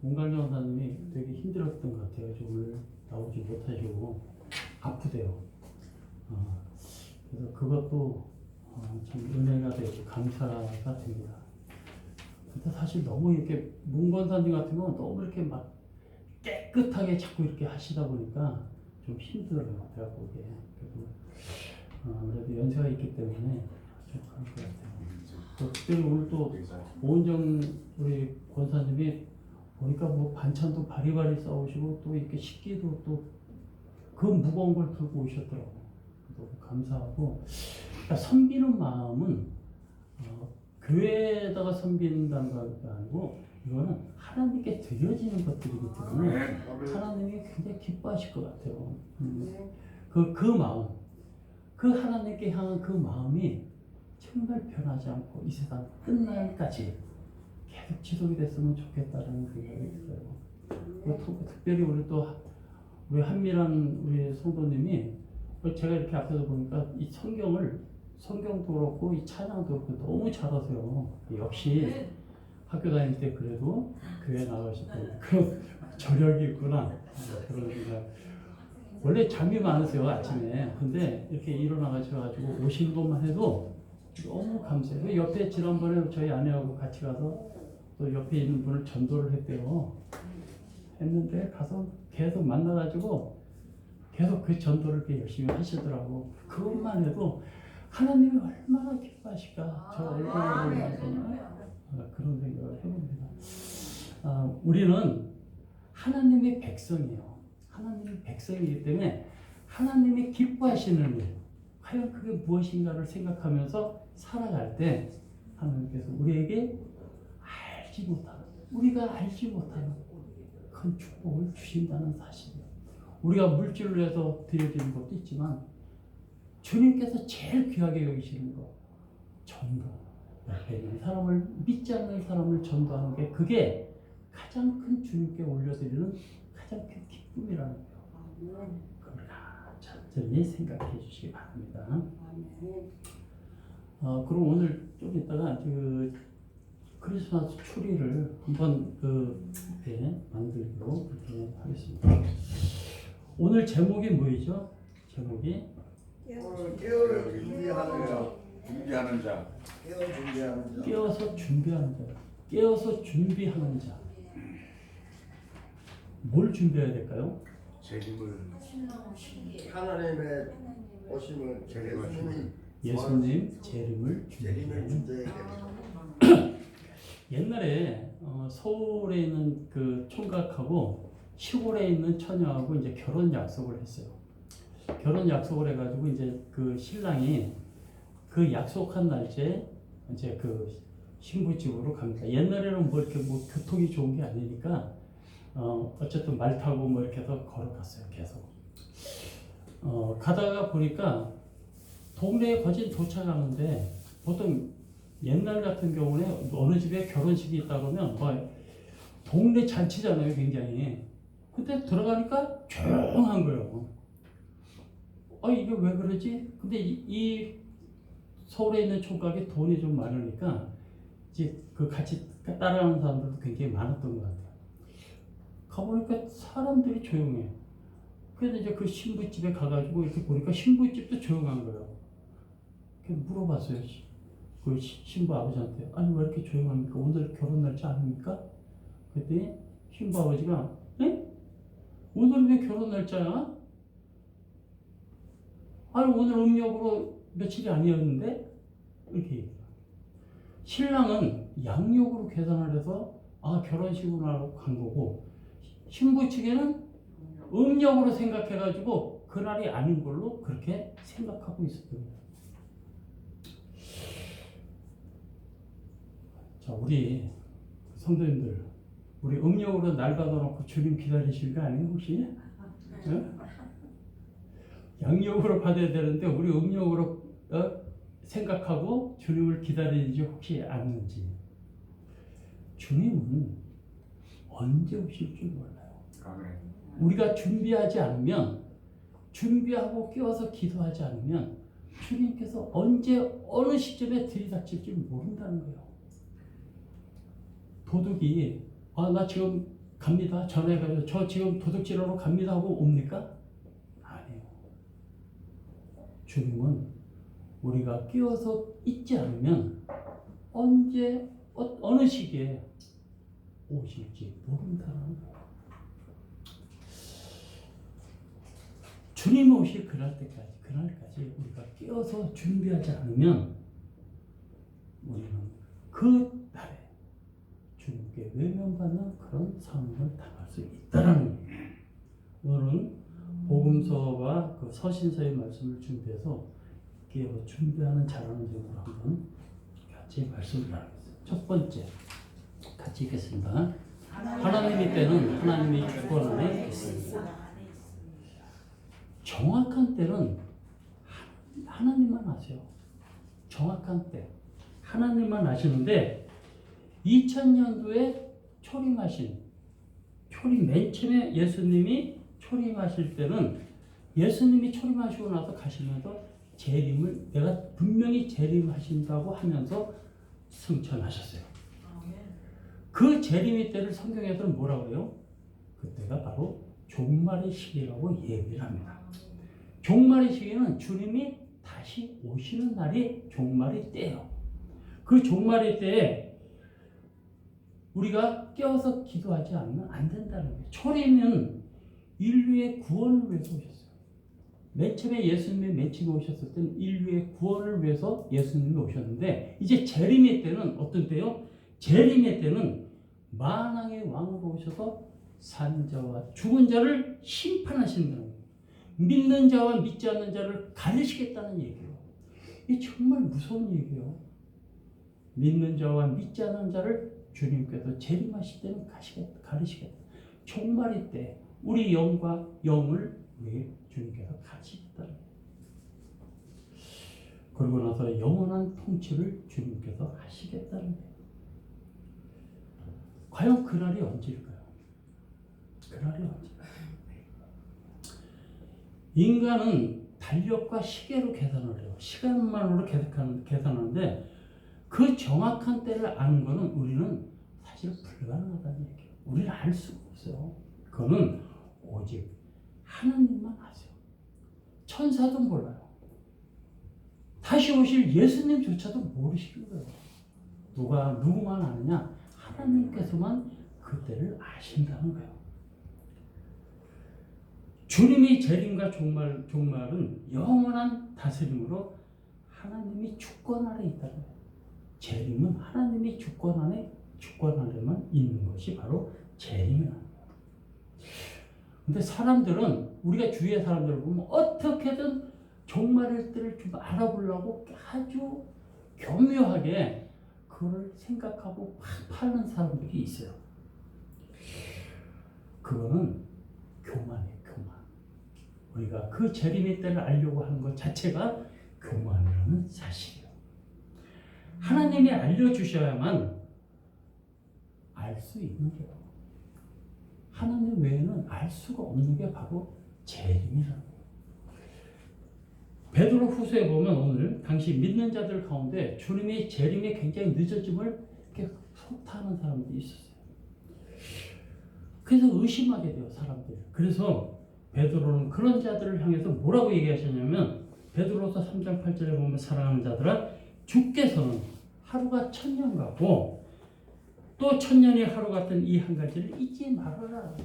문갈리 원사님이 되게 힘들었던 것 같아요. 오늘 나오지 못하시고 아프대요. 그래서 그것도 참 은혜가 되고 감사가 됩니다. 근데 사실 너무 이렇게 문권사님 같은 건 너무 이렇게 막 깨끗하게 자꾸 이렇게 하시다 보니까 좀 힘들어요. 제가 보기에. 그래도 연세가 있기 때문에 좀 그런 것 같아요. 또 특별히 오늘 또 오은정 우리 권사님이 보니까 뭐 반찬도 바리바리 싸우시고 또 이렇게 식기도 또 그 무거운 걸 들고 오셨더라고요. 너무 감사하고, 그러니까 섬기는 마음은 교회에다가 섬긴다는 게 아니고 이거는 하나님께 드려지는 것들이기 때문에 하나님이 굉장히 기뻐하실 것 같아요. 그 마음, 그 하나님께 향한 그 마음이 정말 변하지 않고 이 세상 끝날까지 계속 지속이 됐으면 좋겠다는 생각이 들어요. 특별히 우리 한미란 우리 성도님이 제가 이렇게 앞에서 보니까 이 성경도 그렇고 이 찬양도 그렇고 너무 잘하세요. 역시 학교 다닐 때 그래도 교회 나가실 때 그 저력이 있구나 그런 생각. 원래 잠이 많으세요 아침에. 근데 이렇게 일어나가지고 오신 것만 해도 너무 감사해요. 옆에 지난번에 저희 아내하고 같이 가서 또 옆에 있는 분을 전도를 했는데 가서 계속 만나가지고 계속 그 전도를 이렇게 열심히 하시더라고. 그것만 해도 하나님이 얼마나 기뻐하실까. 저 얼굴을 보면서 그런 생각을 해봅니다. 우리는 하나님의 백성이에요. 하나님의 백성이기 때문에 하나님이 기뻐하시는 일, 과연 그게 무엇인가를 생각하면서 살아갈 때 하나님께서 우리에게 우리가 알지 못하는 큰 축복을 주신다는 사실이에요. 우리가 물질로 해서 드려지는 것도 있지만 주님께서 제일 귀하게 여기시는 거, 전도. 옆에 있는 사람을, 믿지 않는 사람을 전도하는 게 그게 가장 큰 주님께 올려드리는 가장 큰 기쁨이라는 거예요. 그걸 천천히 생각해 주시기 바랍니다. 그럼 오늘 좀 이따가 그 크리스마스 추리를 한번 만들도록 그렇게 하겠습니다. 오늘 제목이 뭐이죠? 제목이 깨어를 준비하는 자. 깨어서 준비하는 자. 깨어서 준비하는 자. 뭘 준비해야 될까요? 재림을 하나님의 오심을 예수님 재림을 재림을 준비해야 옛날에 서울에 있는 그 총각하고 시골에 있는 처녀하고 이제 결혼 약속을 했어요. 결혼 약속을 해가지고 이제 그 신랑이 그 약속한 날짜에 이제 그 신부집으로 갑니다. 옛날에는 뭐 이렇게 뭐 교통이 좋은 게 아니니까 어쨌든 말 타고 뭐 이렇게 해서 걸어갔어요. 계속 가다가 보니까 동네에 거진 도착하는데 보통 옛날 같은 경우는 어느 집에 결혼식이 있다 그러면 뭐 동네 잔치잖아요, 굉장히. 근데 들어가니까 조용한 거예요. 이게 왜 그러지? 근데 이 서울에 있는 총각이 돈이 좀 많으니까 이제 그 같이 따라가는 사람들도 굉장히 많았던 것 같아요. 가보니까 사람들이 조용해요. 그래서 이제 그 신부집에 가가지고 이렇게 보니까 신부집도 조용한 거예요. 그래서 물어봤어요. 그 신부 아버지한테, 아니 왜 이렇게 조용합니까? 오늘 결혼 날짜 아닙니까? 그랬더니 신부 아버지가, 에? 오늘 왜 결혼 날짜야? 아니 오늘 음력으로 며칠이 아니었는데? 이렇게 얘기해요. 신랑은 양력으로 계산을 해서 결혼식으로 하고 간 거고, 신부 측에는 음력으로 생각해가지고 그날이 아닌 걸로 그렇게 생각하고 있었던 거예요. 자, 우리 성도님들, 우리 음력으로 날 받아놓고 주님 기다리실 거 아니에요 혹시? 양력으로 받아야 되는데 우리 음력으로 생각하고 주님을 기다리는지 혹시 아는지. 주님은 언제 오실 줄 몰라요. 우리가 준비하지 않으면, 준비하고 깨워서 기도하지 않으면 주님께서 언제 어느 시점에 들이닥칠지 모른다는 거예요. 도둑이 나 지금 갑니다. 전화해가지고 저 지금 도둑질하러 갑니다 하고 옵니까? 아니에요. 주님은 우리가 끼어서 있지 않으면 언제 어느 시기에 오실지 모른다는 거예요. 주님 오실 그날까지 우리가 끼어서 준비하지 않으면 우리는 그 날에 주님께 외면받는 그런 상황을 당할 수 있다라는 거예요. 오늘은 복음서와 그 서신서의 말씀을 준비해서 끼어 준비하는 자라는 점으로 한번 같이 말씀을 나누겠습니다. 첫 번째 같이 읽겠습니다. 하나님의 때는 하나님의 주권 안에 있습니다. 정확한 때는 하나님만 아세요. 정확한 때 하나님만 아시는데 2000년도에 초림 맨 처음에 예수님이 초림하실 때는 예수님이 초림하시고 나서 가시면서 재림을 내가 분명히 재림하신다고 하면서 승천하셨어요. 그 재림의 때를 성경에서는 뭐라고 해요? 그때가 바로 종말의 시기라고 얘기를 합니다. 종말의 시기는 주님이 다시 오시는 날이 종말의 때예요. 그 종말의 때에 우리가 깨어서 기도하지 않으면 안 된다는 거예요. 초림은 인류의 구원을 위해서 오셨어요. 맨 처음에 예수님이 맨 처음에 오셨을 때는 인류의 구원을 위해서 예수님이 오셨는데 이제 재림의 때는 어떤 때요? 재림의 때는 만왕의 왕으로 오셔서 산 자와 죽은 자를 심판하신다는 거예요. 믿는 자와 믿지 않는 자를 가르시겠다는 얘기예요. 이게 정말 무서운 얘기예요. 믿는 자와 믿지 않는 자를 주님께서 재림하실 때는 가르시겠다. 종말의 때 우리 영과 영을 왜 주님께서 가르시겠다는 거예요. 그러고 나서 영원한 통치를 주님께서 하시겠다는 거예요. 과연 그날이 언제일까요? 그날이 언제? 인간은 달력과 시계로 계산을 해요. 시간만으로 계산하는데 그 정확한 때를 아는 것은 우리는 사실 불가능하다는 얘기예요. 우리는 알 수가 없어요. 그거는 오직 하나님만 아세요. 천사도 몰라요. 다시 오실 예수님조차도 모르시는 거예요. 누구만 아느냐? 하나님께서만 그때를 아신다는 거예요. 주님의 재림과 종말은 영원한 다스림으로 하나님이 주권 아래 있다는 거예요. 재림은 하나님의 주권 아래만 있는 것이 바로 재림이라는 거예요. 근데 사람들은 우리가 주위의 사람들을 보면 어떻게든 종말의 때를 좀 알아보려고 아주 교묘하게 그걸 생각하고 파는 사람들이 있어요. 그거는 교만이에요. 교만. 우리가 그 재림의 때를 알려고 하는 것 자체가 교만이라는 사실이에요. 하나님이 알려주셔야만 알 수 있는 거예요. 하나님 외에는 알 수가 없는 게 바로 재림이라는 거예요. 베드로 후서에 보면 오늘 당시 믿는 자들 가운데 주님의 재림이 굉장히 늦어짐을 이렇게 소타하는 사람들이 있었어요. 그래서 의심하게 돼요, 사람들이. 그래서 베드로는 그런 자들을 향해서 뭐라고 얘기하셨냐면 베드로서 3장 8절에 보면 사랑하는 자들아 주께서는 하루가 1000년 같고 또 1000년이 하루 같은 이 한 가지를 잊지 말아라.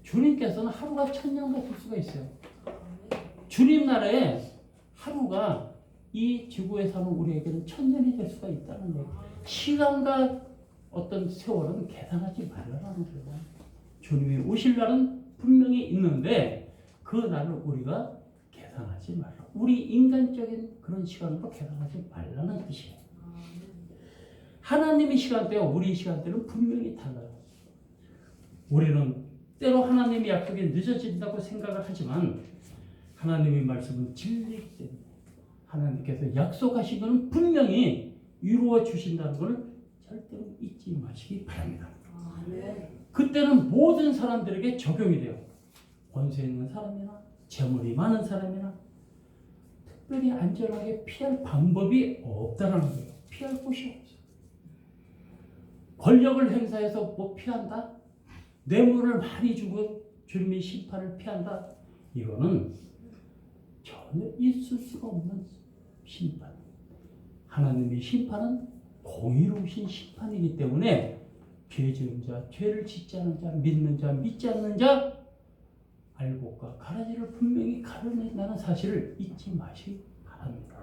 주님께서는 하루가 1000년 같을 수가 있어요. 주님 나라에 하루가 이 지구에 사는 우리에게는 1000년이 될 수가 있다는 거예요. 시간과 어떤 세월은 계산하지 말라는 거예요. 주님이 오실 날은 분명히 있는데 그 날을 우리가 계산하지 말라. 우리 인간적인 그런 시간으로 계산하지 말라는 뜻이에요. 하나님의 시간대와 우리 시간대는 분명히 달라요. 우리는 때로 하나님의 약속이 늦어진다고 생각을 하지만 하나님의 말씀은 진리이기 때문에 하나님께서 약속하신 것은 분명히 이루어 주신다는 것을 절대로 잊지 마시기 바랍니다. 그때는 모든 사람들에게 적용이 돼요. 권세 있는 사람이나 재물이 많은 사람이나 특별히 안전하게 피할 방법이 없다는 거예요. 피할 곳이 없어요. 권력을 행사해서 뭐 피한다? 뇌물을 많이 주고 주님의 심판을 피한다. 이거는 전혀 있을 수가 없는 심판. 하나님의 심판은 공의로우신 심판이기 때문에 죄 지은 자, 죄를 짓지 않은 자, 믿는 자, 믿지 않는 자 알곡과 가라지를 분명히 가려낸다는 사실을 잊지 마시기 바랍니다.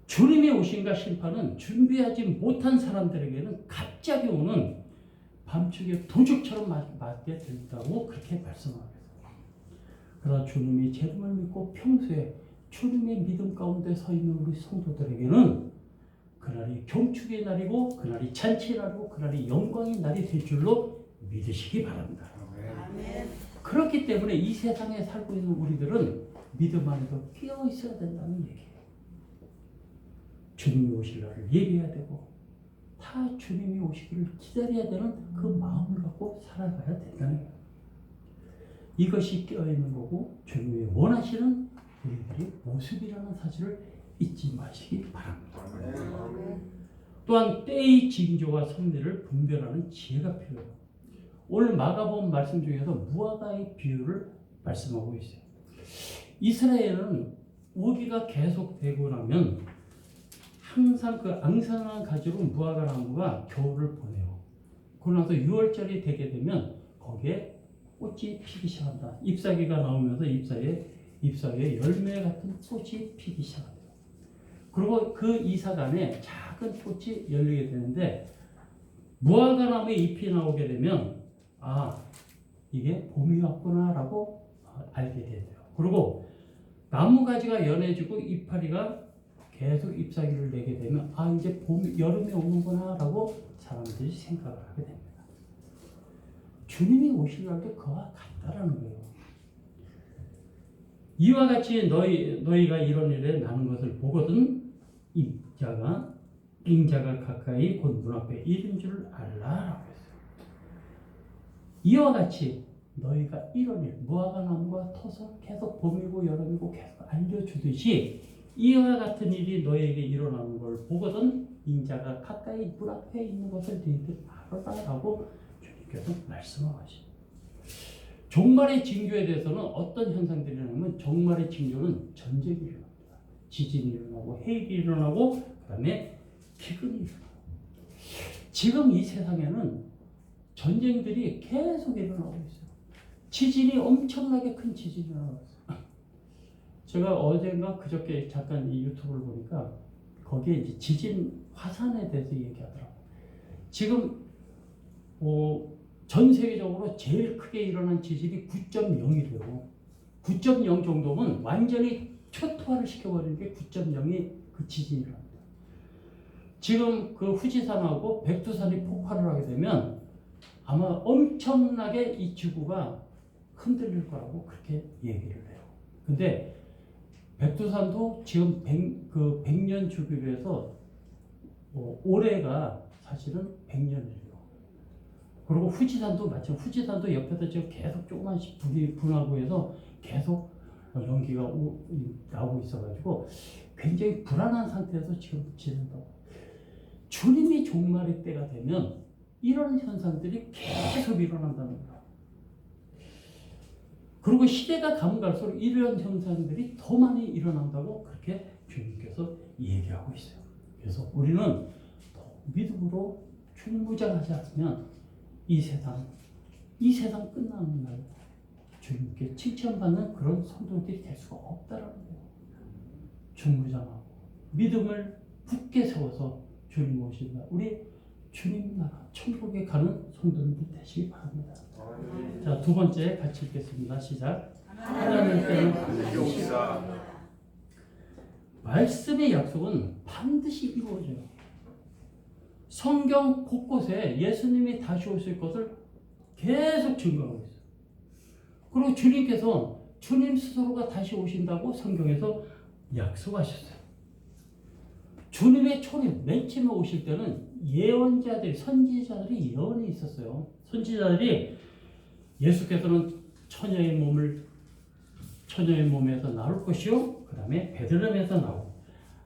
주님의 오심과 심판은 준비하지 못한 사람들에게는 갑자기 오는 밤중에 도둑처럼 맞게 된다고 그렇게 말씀합니다. 그러나 주님이 제 이름을 믿고 평소에 주님의 믿음 가운데 서 있는 우리 성도들에게는 그날이 경축의 날이고 그날이 잔치의 날이고 그날이 영광의 날이 될 줄로 믿으시기 바랍니다. 그렇기 때문에 이 세상에 살고 있는 우리들은 믿음 안에도 끼어 있어야 된다는 얘기예요. 주님이 오실 날을 예비해야 되고 다 주님이 오시기를 기다려야 되는 그 마음을 갖고 살아가야 된다는 거예요. 이것이 깨어있는 거고 주님이 원하시는 우리들의 모습이라는 사실을 잊지 마시기 바랍니다. 또한 때의 징조와 섭리를 분별하는 지혜가 필요해요. 오늘 마가복음 말씀 중에서 무화과의 비유를 말씀하고 있어요. 이스라엘은 우기가 계속되고 나면 항상 그 앙상한 가지로 무화과 나무가 겨울을 보내요. 그러고 나서 6월절이 되게 되면 거기에 꽃이 피기 시작한다. 잎사귀가 나오면서 잎사귀에 열매 같은 꽃이 피기 시작합니다. 그리고 그 이삭 안에 작은 꽃이 열리게 되는데 무화과 나무에 잎이 나오게 되면 이게 봄이 왔구나라고 알게 돼요. 그리고 나무 가지가 연해지고 이파리가 계속 잎사귀를 내게 되면 이제 여름이 오는구나라고 사람들이 생각을 하게 됩니다. 주님이 오실 날도 그와 같다라는 거예요. 이와 같이 너희가 이런 일에 나는 것을 보거든 잉자가 가까이 곧 문 앞에 이른 줄 알라라고 했어요. 이와 같이 너희가 이런 일, 무화과 나무가 터서 계속 봄이고 여름이고 계속 알려주듯이 이와 같은 일이 너희에게 일어나는 걸 보거든 잉자가 가까이 문 앞에 있는 것을 너희들 알아라라고 주님께서 말씀하십니다. 종말의 징조에 대해서는 어떤 현상들이 일어나면 종말의 징조는 전쟁이 일어납니다. 지진이 일어나고 해일이 일어나고 그 다음에 기근이 일어나고 지금 이 세상에는 전쟁들이 계속 일어나고 있어요. 지진이 엄청나게 큰 지진이 일어나고 있어요. 제가 어젠가 그저께 잠깐 이 유튜브를 보니까 거기에 이제 지진 화산에 대해서 얘기하더라고요. 지금 전 세계적으로 제일 크게 일어난 지진이 9.0이래요. 9.0 정도면 완전히 초토화를 시켜버리는 게 9.0이 그 지진이랍니다. 지금 그 후지산하고 백두산이 폭발을 하게 되면 아마 엄청나게 이 지구가 흔들릴 거라고 그렇게 얘기를 해요. 근데 백두산도 지금 100년 주기로 해서 올해가 사실은 100년이에요. 그리고 후지산도 마찬가지로 후지산도 옆에서 지금 계속 조그만씩 불이 분하고 해서 계속 연기가 나오고 있어가지고 굉장히 불안한 상태에서 지금 지낸다고. 주님이 종말의 때가 되면 이런 현상들이 계속 일어난다는 거예요. 그리고 시대가 가면 갈수록 이런 현상들이 더 많이 일어난다고 그렇게 주님께서 얘기하고 있어요. 그래서 우리는 더 믿음으로 충무장하지 않으면 이 세상 끝나는 날 주님께 칭찬받는 그런 성도들이 될 수가 없다라는 거예요. 충무장하고 믿음을 굳게 세워서 주님 오신다. 우리 주님 나라 천국에 가는 성도님들 되시기 바랍니다. 자, 두 번째 같이 읽겠습니다. 시작. 하나님 때는 반드시 말씀의 약속은 반드시 이루어져요. 성경 곳곳에 예수님이 다시 오실 것을 계속 증거하고 있어요. 그리고 주님께서 주님 스스로가 다시 오신다고 성경에서 약속하셨어요. 주님의 초림, 맨 처음에 오실 때는 예언자들이, 선지자들이 예언이 있었어요. 선지자들이 예수께서는 처녀의 몸에서 나올 것이요, 그 다음에 베들레헴에서 나오고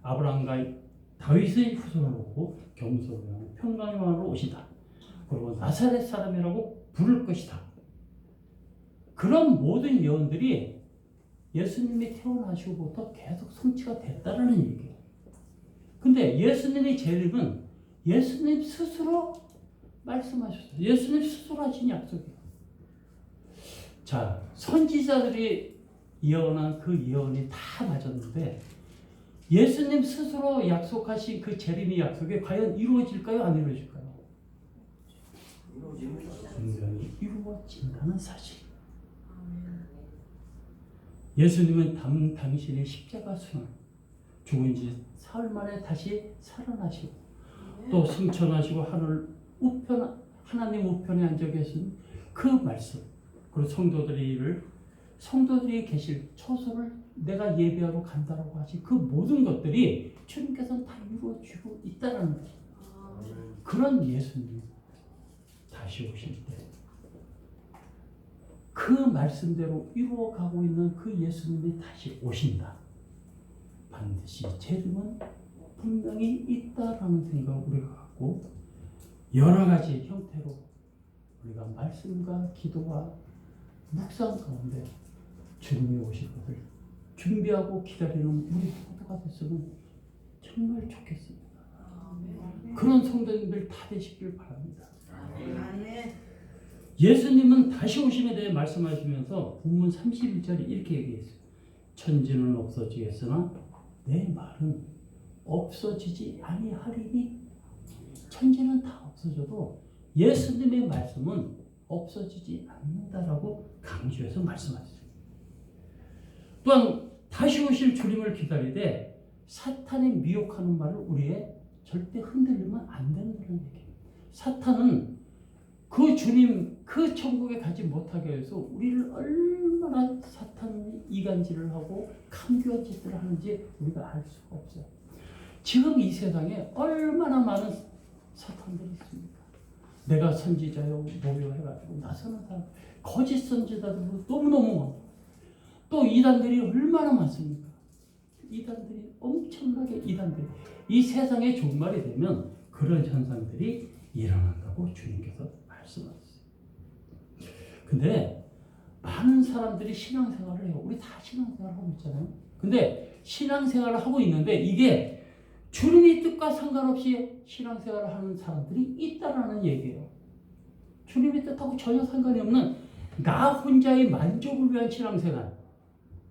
아브라함과 다윗의 후손으로 오고 겸손하고 평강의 왕으로 오신다. 나사렛 사람이라고 부를 것이다. 그런 모든 예언들이 예수님이 태어나시고부터 계속 성취가 됐다는 얘기예요. 근데 예수님의 재림은 예수님 스스로 말씀하셨어요. 예수님 스스로 하신 약속이에요. 자, 선지자들이 예언한 그 예언이 다 맞았는데 예수님 스스로 약속하신 그 재림의 약속이 과연 이루어질까요? 안 이루어질까요? 분명히 이루어진다는 사실. 예수님은 당신의 십자가 순환, 죽은 지 사흘 만에 다시 살아나시고 또 승천하시고 하나님 우편에 앉아 계신 그 말씀, 그리고 성도들이 계실 처소를 내가 예배하러 간다라고 하신 그 모든 것들이 주님께서는 다 이루어지고 있다는 거예요. 그런 예수님 다시 오실 때 그 말씀대로 이루어가고 있는 그 예수님이 다시 오신다. 반드시 재림은 분명히 있다라는 생각을 우리가 갖고 여러 가지 형태로 우리가 말씀과 기도와 묵상 가운데 주님이 오실 것을 준비하고 기다리는 우리 모두가 됐으면 정말 좋겠습니다. 그런 성도님들 다 되시길 바랍니다. 예수님은 다시 오심에 대해 말씀하시면서 본문 31절에 이렇게 얘기했어요. 천지는 없어지겠으나 내 말은 없어지지 아니하리니. 천지는 다 없어져도 예수님의 말씀은 없어지지 않는다라고 강조해서 말씀하셨어요. 또한 다시 오실 주님을 기다리되 사탄이 미혹하는 말을 우리의 절대 흔들리면 안 된다는 얘기예요. 사탄은 그 주님, 그 천국에 가지 못하게 해서 우리를 얼마나 사탄이 이간질을 하고 감교한 짓들을 하는지 우리가 알 수가 없어요. 지금 이 세상에 얼마나 많은 사탄들이 있습니까? 내가 선지자요 뭐요 해가지고 나서는 사람, 거짓 선지자들도 너무너무 많고 또 이단들이 얼마나 많습니까? 이단들이 엄청나게 이단들이 이 세상의 종말이 되면 그런 현상들이 일어난다고 주님께서 말씀하셨어요. 근데 많은 사람들이 신앙생활을 해요. 우리 다 신앙생활을 하고 있잖아요. 근데 신앙생활을 하고 있는데 이게 주님의 뜻과 상관없이 신앙생활을 하는 사람들이 있다라는 얘기예요. 주님의 뜻하고 전혀 상관이 없는 나 혼자의 만족을 위한 신앙생활,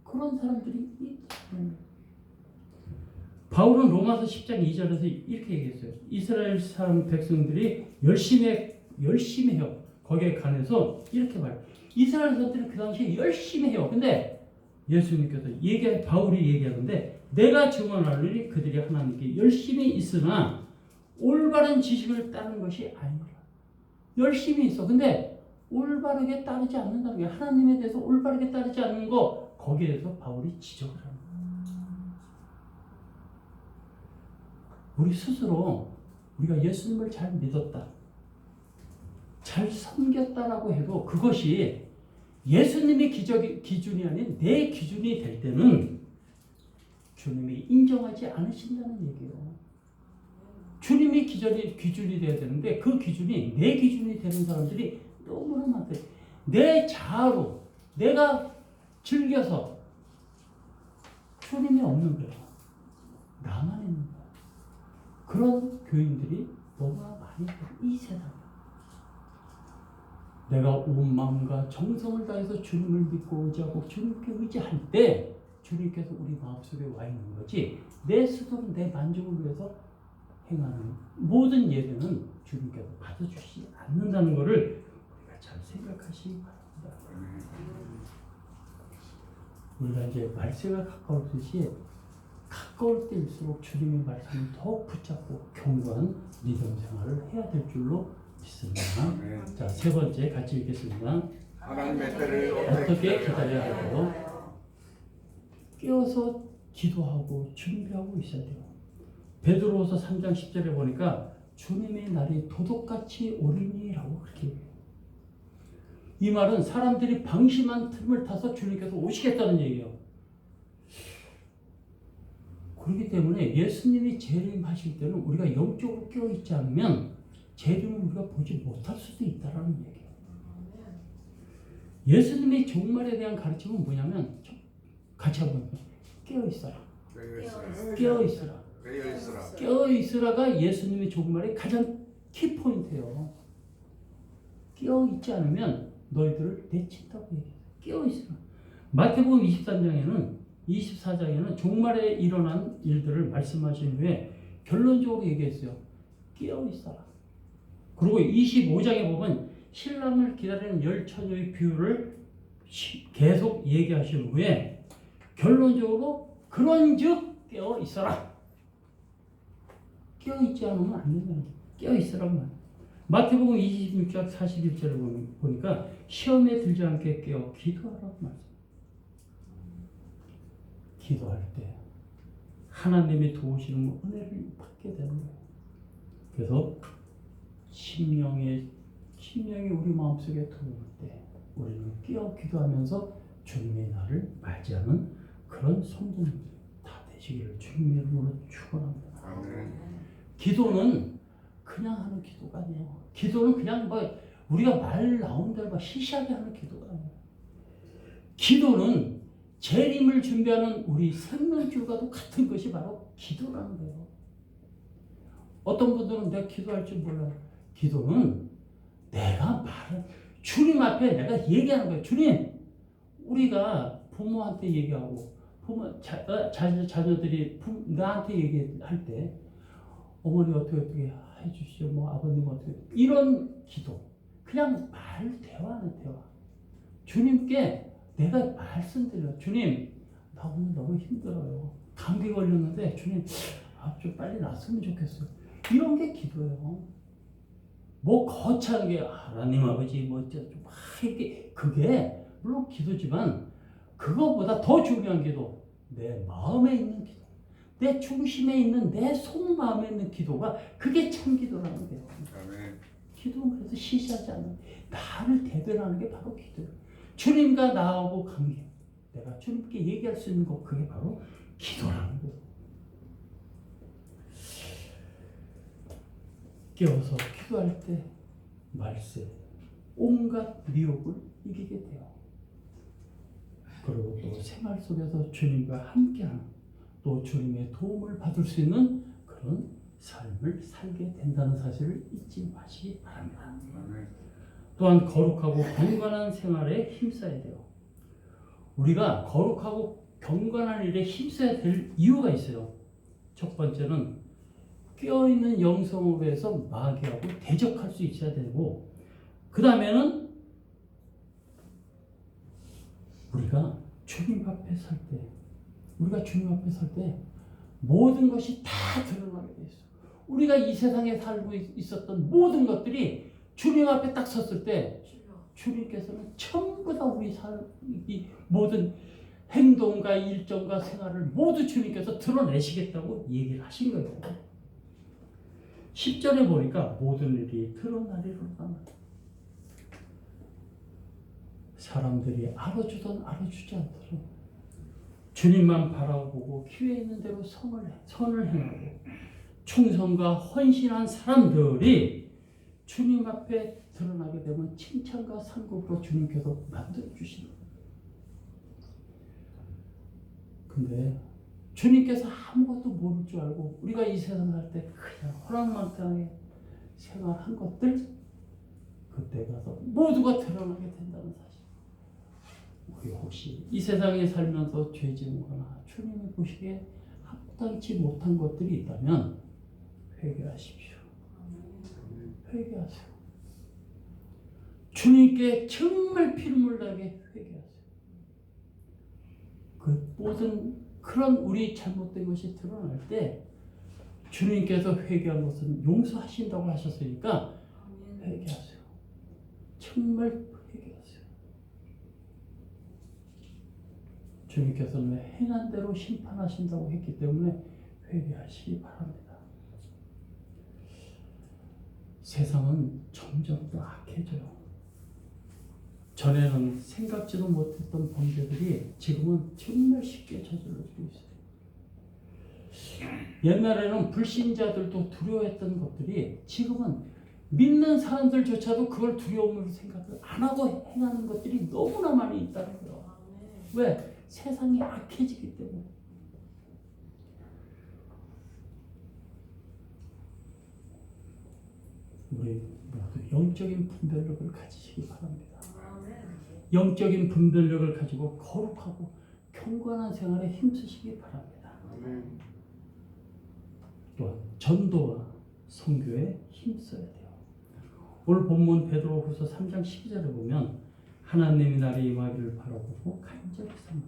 그런 사람들이 있다는 거예요. 바울은 로마서 10장 2절에서 이렇게 얘기했어요. 이스라엘 사람 백성들이 열심히 해요. 거기에 관해서 이렇게 말해요. 이스라엘 사람들이 그 당시에 열심히 해요. 근데 예수님께서 바울이 얘기하는데 내가 증언하노니 그들이 하나님께 열심히 있으나 올바른 지식을 따르는 것이 아니라. 열심히 있어. 근데 올바르게 따르지 않는다는 게, 하나님에 대해서 올바르게 따르지 않는 거, 거기에 대해서 바울이 지적을 하는 거예요. 우리 스스로 우리가 예수님을 잘 믿었다, 잘 섬겼다라고 해도 그것이 예수님의 기준이 아닌 내 기준이 될 때는 주님이 인정하지 않으신다는 얘기예요. 주님의 기준이 돼야 되는데 그 기준이 내 기준이 되는 사람들이 너무나 많대. 내 자아로 내가 즐겨서 주님이 없는 거예요. 나만 있는 거예요. 그런 교인들이 너무나 많이 있어요. 이 세상에. 내가 온 마음과 정성을 다해서 주님을 믿고 의지하고 주님께 의지할 때 주님께서 우리 마음속에 와 있는 거지, 내 스스로 내 만족을 위해서 행하는 모든 예배는 주님께서 받아주시지 않는다는 것을 우리가 잘 생각하시기 바랍니다. 우리가 이제 말세가 가까울듯이 가까울 때일수록 주님의 말씀을 더욱 붙잡고 견고한 믿음 생활을 해야 될 줄로 믿습니다. 자, 세 번째 같이 읽겠습니다. 하나님의 때를 어떻게 기다려야 할까요? 깨어서 기도하고 준비하고 있어야 돼요. 베드로후서 3장 10절에 보니까 주님의 날이 도둑같이 오리니라고 그렇게 얘기해요. 이 말은 사람들이 방심한 틈을 타서 주님께서 오시겠다는 얘기예요. 그렇기 때문에 예수님이 재림하실 때는 우리가 영적으로 깨어있지 않으면 재림을 우리가 보지 못할 수도 있다라는 얘기예요. 예수님의 종말에 대한 가르침은 뭐냐면 같이 한번 깨어 있어라. 깨어 있어라. 깨어 있으라. 깨어 있으라가 예수님의 종말의 가장 키포인트예요. 깨어 있지 않으면 너희들을 내친다고 얘기해요. 깨어 있으라. 마태복음 24장에는 종말에 일어난 일들을 말씀하신 후에 결론적으로 얘기했어요. 깨어 있어라. 그리고 25장에 보면 신랑을 기다리는 열 처녀의 비유를 계속 얘기하신 후에 결론적으로 그런즉 깨어 있어라. 깨어 있지 않으면 안 된다는 거예요. 깨어 있으란 말이에요. 마태복음 26장 41절을 보니까 시험에 들지 않게 깨어 기도하라고 말씀. 기도할 때 하나님이 도우시는 은혜를 받게 되는 거예요. 그래서 심령이 우리 마음속에 들어올 때 우리는 깨어 기도하면서 주님의 날을 맞이하는 그런 성도들 다 되시기를 주님의 이름으로 축원합니다. 기도는 그냥 하는 기도가 아니에요. 기도는 그냥 우리가 말 나온 대로 시시하게 하는 기도가 아니에요. 기도는 재림을 준비하는 우리 생명줄과도 같은 것이 바로 기도라는 거예요. 어떤 분들은 내가 기도할 줄 몰라요. 기도는 내가 주님 앞에 내가 얘기하는 거예요. 주님, 우리가 부모한테 얘기하고 자녀들이 나한테 얘기할 때 어머니 어떻게 해주시오, 아버님 어떻게 이런 기도 그냥 대화는 대화. 주님께 내가 말씀드려. 주님, 나 오늘 너무 힘들어요. 감기 걸렸는데 주님 좀 빨리 낫으면 좋겠어요. 이런 게 기도예요. 거창하게 하나님 아버지 그게 물론 기도지만 그거보다 더 중요한 기도, 내 마음에 있는 기도, 내 중심에 있는 내 속마음에 있는 기도가 그게 참 기도라는 거예요. 기도는 그래서 시시하지 않아요. 나를 대변하는 게 바로 기도예요. 주님과 나하고 관계, 내가 주님께 얘기할 수 있는 것, 그게 바로 기도라는 거예요. 깨워서 기도할 때 말세, 온갖 미혹을 이기게 돼요. 그리고 또 생활 속에서 주님과 함께하는, 또 주님의 도움을 받을 수 있는 그런 삶을 살게 된다는 사실을 잊지 마시기 바랍니다. 또한 거룩하고 경건한 생활에 힘써야 돼요. 우리가 거룩하고 경건한 일에 힘써야 될 이유가 있어요. 첫 번째는 깨어있는 영성으로 해서 마귀하고 대적할 수 있어야 되고, 그 다음에는 우리가 주님 앞에 설 때 모든 것이 다 드러나게 돼 있어. 우리가 이 세상에 살고 있었던 모든 것들이 주님 앞에 딱 섰을 때 주님께서는 전부 다 우리 이 모든 행동과 일정과 생활을 모두 주님께서 드러내시겠다고 얘기를 하신 거예요. 10절에 보니까 모든 일이 드러나리로다. 사람들이 알아주든 알아주지 않더라도 주님만 바라보고 기회 있는 대로 선을 행하고 충성과 헌신한 사람들이 주님 앞에 드러나게 되면 칭찬과 상급으로 주님께서 만들어주시는 거예요. 근데 주님께서 아무것도 모를 줄 알고 우리가 이 세상 살 때 그냥 호랑망탕하게 생활한 것들, 그때 가서 모두가 드러나게 된다는 사실. 우리 혹시 이 세상에 살면서 죄 지은 거나 주님이 보시기에 합당치 못한 것들이 있다면 회개하십시오. 회개하세요. 주님께 정말 피눈물 나게 회개하세요. 그 모든 그런 우리 잘못된 것이 드러날 때 주님께서 회개한 것은 용서하신다고 하셨으니까 회개하세요. 정말 회개하세요. 주님께서는 행한 대로 심판하신다고 했기 때문에 회개하시기 바랍니다. 세상은 점점 더 악해져요. 전에는 생각지도 못했던 범죄들이 지금은 정말 쉽게 저질러지고 있어요. 옛날에는 불신자들도 두려워했던 것들이 지금은 믿는 사람들조차도 그걸 두려움으로 생각을 안 하고 행하는 것들이 너무나 많이 있다는 거예요. 왜? 세상이 악해지기 때문에. 우리 모두 영적인 분별력을 가지시기 바랍니다. 영적인 분별력을 가지고 거룩하고 경건한 생활에 힘쓰시기 바랍니다. 또한 전도와 선교에 힘써야 돼요. 오늘 본문 베드로후서 3장 12절에 보면 하나님이 나를 임하기를 바라보고 간절히 사모.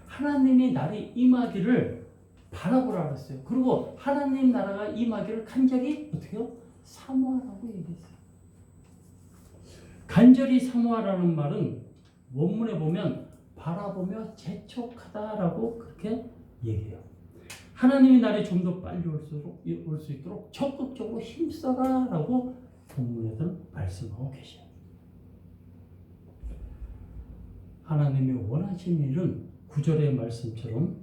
하나님이 나를 임하기를 바라보라 그랬어요. 그리고 하나님 나라가 임하기를 간절히 어떻게요? 사모하라고 얘기했어요. 간절히 사모하라는 말은 원문에 보면 바라보며 재촉하다라고 그렇게 얘기해요. 하나님이 나를 좀 더 빨리 올 수 있도록 적극적으로 힘써라라고 본문에서는 말씀하고 계셔요. 하나님이 원하시는 일은 9절의 말씀처럼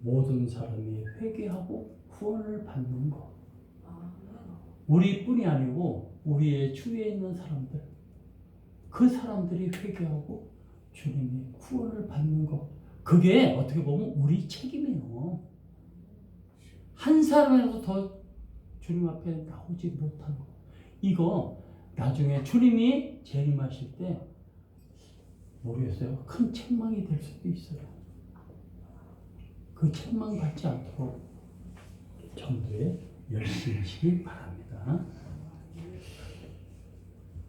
모든 사람이 회개하고 구원을 받는 것. 우리뿐이 아니고 우리의 주위에 있는 사람들, 그 사람들이 회개하고 주님의 구원을 받는 것. 그게 어떻게 보면 우리 책임이에요. 한 사람이라도 더 주님 앞에 나오지 못하는 것. 이거 나중에 주님이 재림하실 때 모르겠어요. 큰 책망이 될 수도 있어요. 그 책망 받지 않도록 전도에 열심히 하시기 바랍니다.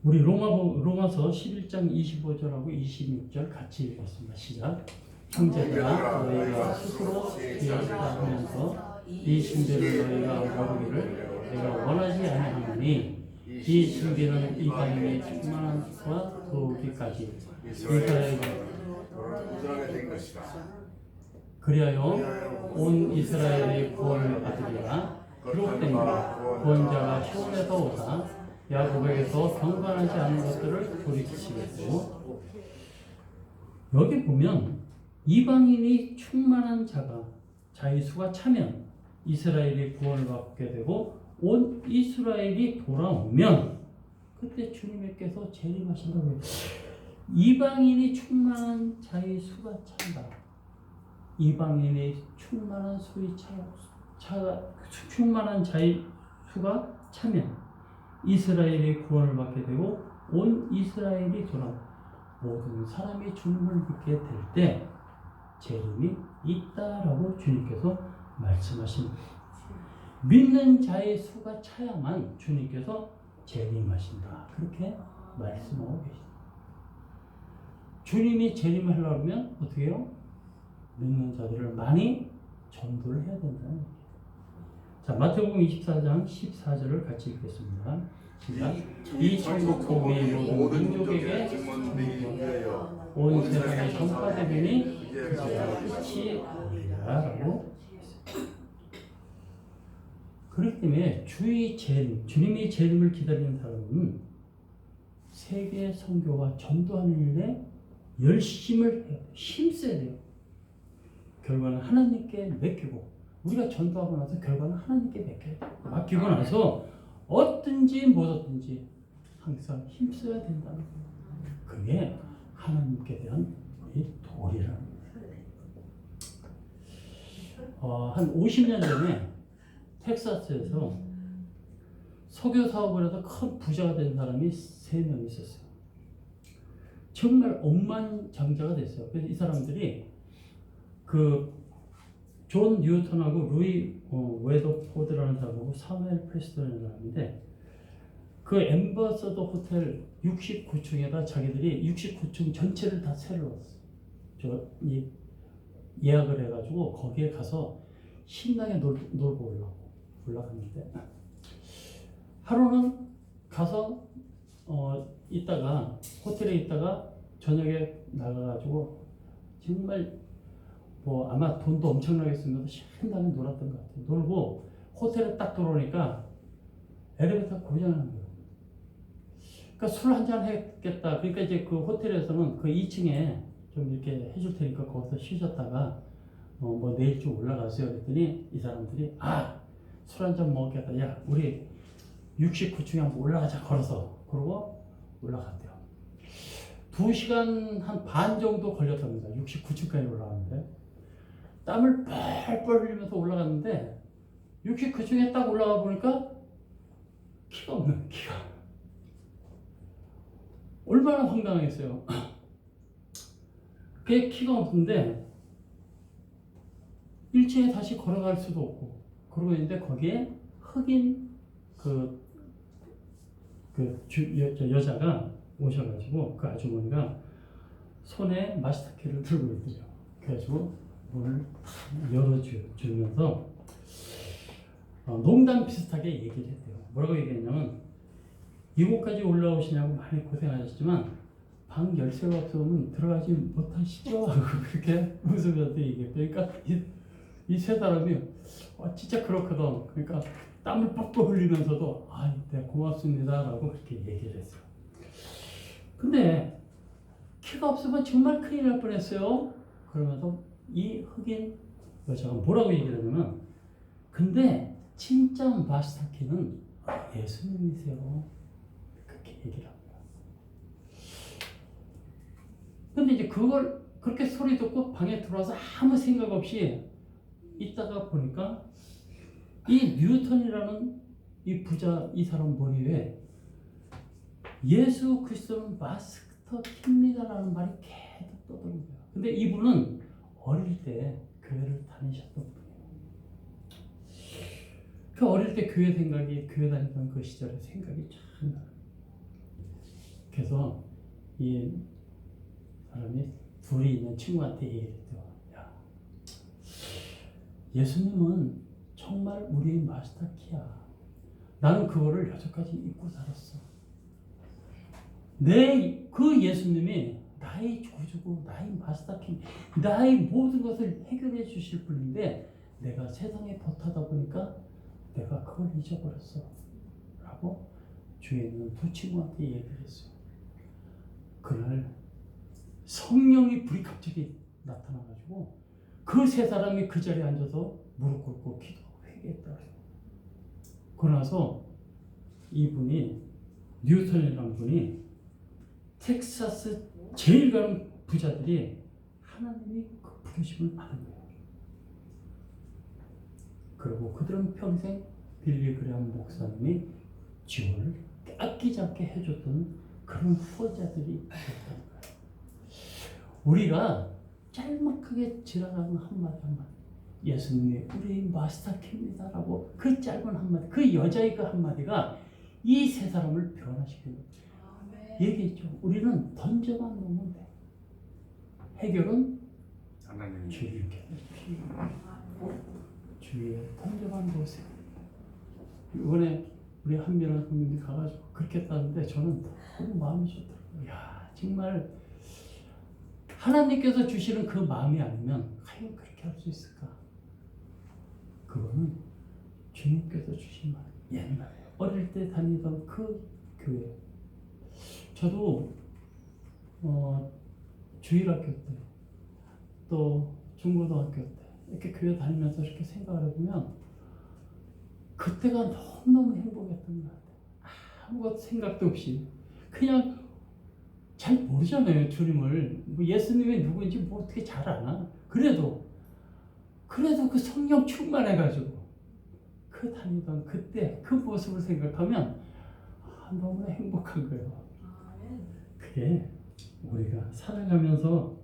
우리 로마서 11장 25절하고 26절 같이 읽겠습니다. 시작. 형제들아 너희가 스스로 기억하라 하면서 이 징계를 너희가 모르기를 내가 원하지 아니하노니 이 징계는 이방인의 충만한 수와 더우기까지 이스라엘에 된 것이다. 그리하여 온 이스라엘이 구원을 받으리라. 기록된다. 구원자가 시온에서 오사 야곱에게서 경건하지 않은 것들을 돌이키시겠고. 여기 보면 이방인이 충만한 자의 수가 차면 이스라엘이 구원을 받게 되고 온 이스라엘이 돌아오면 그때 주님께서 재림하신다고 해요. 이방인이 충만한 자의 수가 찬다. 이방인이 충만한 충만한 자의 수가 차면 이스라엘이 구원을 받게 되고 온 이스라엘이 돌아오고 모든 사람이 주님을 믿게 될 때 재림이 있다라고 주님께서 말씀하십니다. 믿는 자의 수가 차야만 주님께서 재림하신다. 그렇게 말씀하고 계십니다. 주님이 재림하려면 어떻게 해요? 믿는 자들을 많이 전도를 해야 된다는 얘기예요. 자, 마태복음 24장 14절을 같이 읽겠습니다. 시작. 이 천국 복음이 모든 민족에게 온 세상에 전파되리니 그제야 끝이 아니라라고 했습니다. 그렇기 때문에 주님이 재림을 기다리는 사람은 세계 선교와 전도하는 일에 열심을 해야 돼요. 힘써야 돼요. 결과는 하나님께 맡기고 우리가 전도하고 나서 결과는 하나님께 맡겨야 돼요. 맡기고 나서 어떤지 못었든지 항상 힘써야 된다는 거예요. 그게 하나님께 대한 우리 도리라는 거예요. 한 50년 전에 텍사스에서 석유 사업을 해서 큰 부자가 된 사람이 3명 있었어요. 정말 억만장자가 됐어요. 그래서 이 사람들이 존 뉴턴하고 루이 웨더포드라는 사람하고 사무엘 프레스턴이라는 사람인데 그 엠버서더 호텔 69층에다 자기들이 69층 전체를 다 세를 넣었어요. 예약을 해가지고 거기에 가서 신나게 놀고 올라갔는데 하루는 가서 있다가 호텔에 있다가 저녁에 나가가지고 정말 아마 돈도 엄청나게 쓰면서 신나게 놀았던 것 같아요. 놀고 호텔에 딱 들어오니까 엘리베이터 고장난 거예요. 그러니까 술 한잔 했겠다. 그러니까 이제 그 호텔에서는 그 2층에 좀 이렇게 해줄 테니까 거기서 쉬셨다가 내일 좀 올라가세요. 그랬더니 이 사람들이 술 한잔 먹겠다. 야, 우리 69층에 한번 올라가자 걸어서. 그러고 올라갔대요. 2시간 한 반 정도 걸렸답니다. 69층까지 올라가는데 땀을 뻘뻘 흘리면서 올라갔는데 69층에 딱 올라가 보니까 키가 없는 키가. 얼마나 황당했어요. 그게 키가 없는데 1층에 다시 걸어갈 수도 없고 그러고 있는데 거기에 흑인 여자가 오셔가지고 그 아주머니가 손에 마스터키를 들고 있대요. 그래가지고 문을 열어주면서 농담 비슷하게 얘기를 했대요. 뭐라고 얘기했냐면 이곳까지 올라오시냐고 많이 고생하셨지만 방 열쇠가 없으면 들어가지 못하시죠? 하고 그렇게 웃으면서 얘기했대요. 그러니까 이 세 사람이 진짜 그렇거든. 그러니까 땀을 뻑뻑 흘리면서도 네, 고맙습니다 라고 그렇게 얘기를 했어요. 근데 키가 없으면 정말 큰일 날 뻔했어요. 그러면서 이 흑인 여자가 뭐라고 얘기를 하냐면 근데 진짜 마스터키는 예수님이세요. 그렇게 얘기를 합니다. 근데 이제 그걸 그렇게 소리 듣고 방에 들어와서 아무 생각 없이 있다가 보니까 이 뉴턴이라는 이 부자 이 사람 머리 위에 예수 그리스도는 마스터키입니다라는 말이 계속 떠도는 거예요. 근데 이분은 어릴 때 교회를 다니셨던 분이에요. 그 어릴 때 교회 다니던 그 시절의 생각이 참 나요. 그래서 이 사람이 둘이 있는 친구한테 얘기를 했대요. 야, 예수님은 정말 우리의 마스터키야. 나는 그거를 여태까지 잊고 살았어. 그 예수님이 나의 구주고 나의 마스터키, 나의 모든 것을 해결해 주실 분인데 내가 세상에 버타다 보니까 내가 그걸 잊어버렸어. 라고 주위에 있는 두 친구한테 얘기를 했어요. 그날 성령의 불이 갑자기 나타나가지고 그 세 사람이 그 자리에 앉아서 무릎 꿇고 기도하고 회개했더래요. 그러나서 이분이 뉴턴이라는 분이 텍사스 제일 가는 부자들이 하나님이 그 부르심을 받은 거예요. 그리고 그들은 평생 빌리 그레엄 목사님이 지원을 아끼지 않게 해줬던 그런 후원자들이 됐다는 거예요. 우리가 짤막하게 지나가는 한마디 예수님이 우리 마스터키입니다라고 그 짧은 한마디, 그 여자의 그 한마디가 이 세 사람을 변화시키는 거예요. 얘기했죠. 우리는 던져만 놓으면 돼. 해결은 하나님 주님께 주위에 던져만 놓으세요. 이번에 우리 한미란 선생님이 가가지고 그렇게 했다는데 저는 너무 마음이 좋더라고요. 야, 정말 하나님께서 주시는 그 마음이 아니면 과연 그렇게 할 수 있을까? 그거는 주님께서 주신 마음. 옛날에 어릴 때 다니던 그 교회. 저도 주일학교 때 또 중고등학교 때 이렇게 교회 다니면서 이렇게 생각을 해보면 그때가 너무너무 행복했던 것 같아요. 아무것도 생각도 없이 그냥 잘 모르잖아요. 주님을 뭐 예수님이 누구인지 뭐 어떻게 잘 아나. 그래도 그 성령 충만해가지고 그 다니던 그때 그 모습을 생각하면 너무나 행복한 거예요. 그게 우리가 살아가면서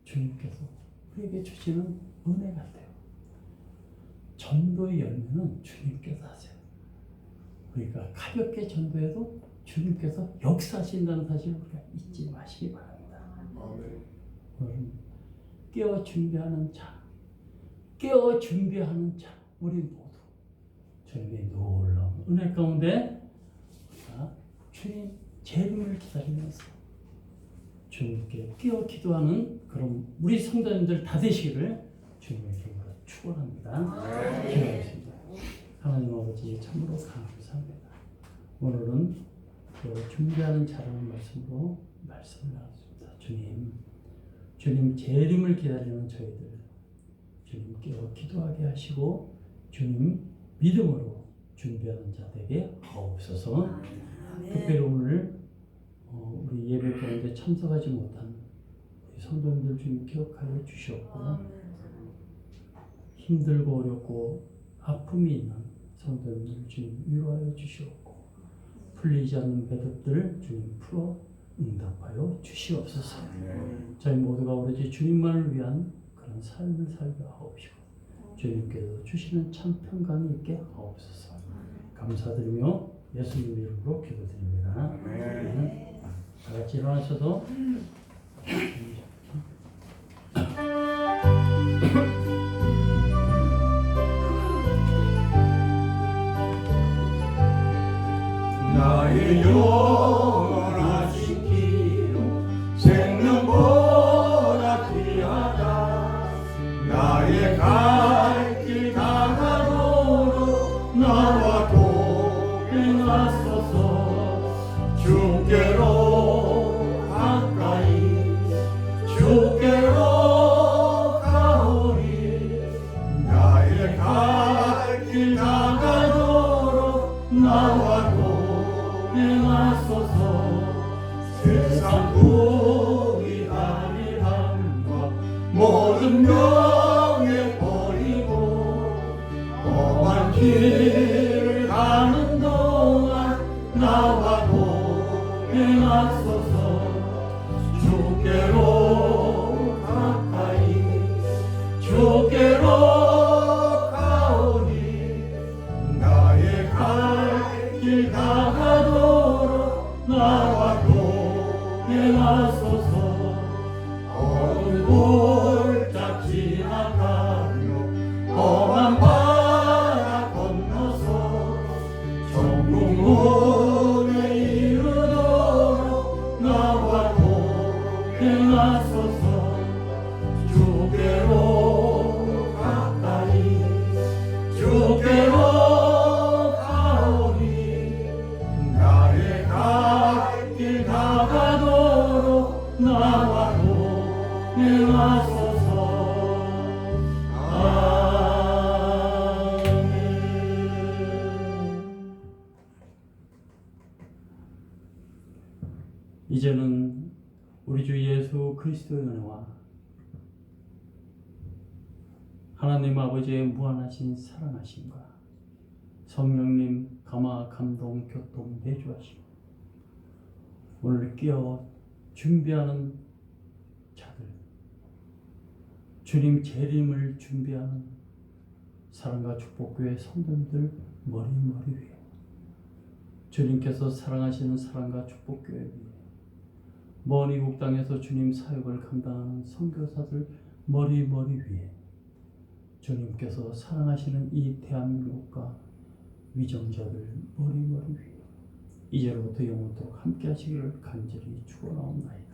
주님께서 우리에게 주시는 은혜 같아요. 전도의 열매는 주님께서 하세요. 우리가 가볍게 전도해도 주님께서 역사하신다는 사실을 우리가 잊지 마시기 바랍니다. 오늘은 깨어 준비하는 우리 모두 주님의 놀라운 은혜 가운데 주님 재림을 기다리면서 주님께 깨어 기도하는 그런 우리 성도님들 다 되시기를 주님의 이름으로 축원합니다. 기도하겠습니다. 하나님 아버지 참으로 감사합니다. 오늘은 준비하는 자라는 말씀으로 말씀을 나눴습니다. 주님 재림을 기다리는 저희들 주님 깨어 기도하게 하시고 주님 믿음으로 준비하는 자 되게 하옵소서. 특별히 오늘 우리 예배 가운데 참석하지 못한 우리 성도님들 주님 기억하여 주시옵고, 힘들고 어렵고 아픔이 있는 성도님들 주님 위로하여 주시옵고, 풀리지 않는 배듭들 주님 풀어 응답하여 주시옵소서. 저희 모두가 오로지 주님만을 위한 그런 삶을 살게 하옵시고, 주님께서 주시는 참 평강이 있게 하옵소서. 감사드리며 예수님 이름으로 기도드립니다. 다 같이 일어나셔서 나의 영원하신 기로 생명보다 귀하다. 나의 갈 길 다가도록 나와 동행하소서. 주께로 가까이 주께로 가오리. 나의 갈 길 다가도록 나와 동행하소서. 세상 부귀하리함과 모든 명예 버리고 험한 길을 가는 동안 나와 동행하소서. 주께로 가까이 주께로 가오니. 나의 갈 길 다가도록 나와 동행하소서. 어두운 골짜 지나가며 험한 바다 건너서 천국문에 이르도록 나와 동행하소서. 주께로 가까이 주께로 가오니. 나의 갈 길 다가도록 나와 동행하소서. 아멘. 이제는 우리 주 예수 그리스도의 은혜와 하나님 아버지의 무한하신 사랑하심과 성령님 감화 감동 교통 내주하시고 오늘 깨어 준비하는 자들, 주님 재림을 준비하는 사랑과 축복교회 성도님들 머리 위에, 주님께서 사랑하시는 사랑과 축복교회 위에, 먼 이국 땅에서 주님 사역을 감당하는 선교사들 머리 위에, 주님께서 사랑하시는 이 대한민국과 위정자들 머리 위에 이제로부터 영원토록 함께 하시기를 간절히 축원하옵나이다.